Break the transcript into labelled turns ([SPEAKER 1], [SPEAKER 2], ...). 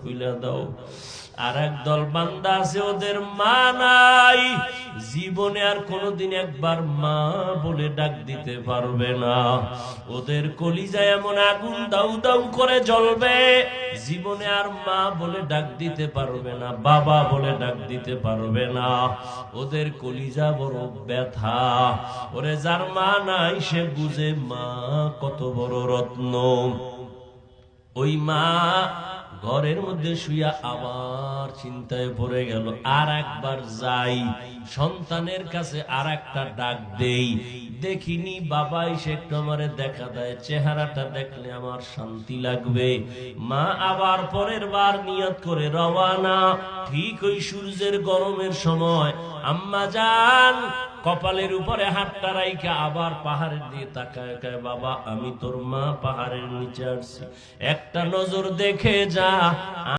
[SPEAKER 1] খুলে দাও। আর একদল বান্দা আছে ওদের মা নাই, জীবনে আর কোনোদিন একবার মা বলে ডাক দিতে পারবে না। ওদের কলিজায় এমন আগুন দাউ দাউ করে জ্বলবে, জীবনে আর মা বলে ডাক দিতে পারবে না, বাবা বলে ডাক দিতে পারবে না। ওদের কলিজা বড় ব্যথা। ওরে যার মা নাই সে বুঝে মা কত বড় রত্ন। ওই মা ঘরের মধ্যে শুয়া আবার চিন্তায় পড়ে গেল, আর একবার যাই সন্তানের কাছে, আর একটা ডাক দেই, দেখিনি বাবা এসে একটু আমারে দেখা দেয়, চেহারাটা দেখলে আমার শান্তি লাগবে। মা আবার পরের বার নিয়ত করে রওয়ানা। ঠিক ওই সূর্যের গরমের সময় আম্মা জান কপালের উপরে হাতটা রাইখা আবার পাহাড়ের দিকে তাকায়, বাবা আমি তোর মা পাহাড়ের নিচে আসছি, একটা নজর দেখে যা।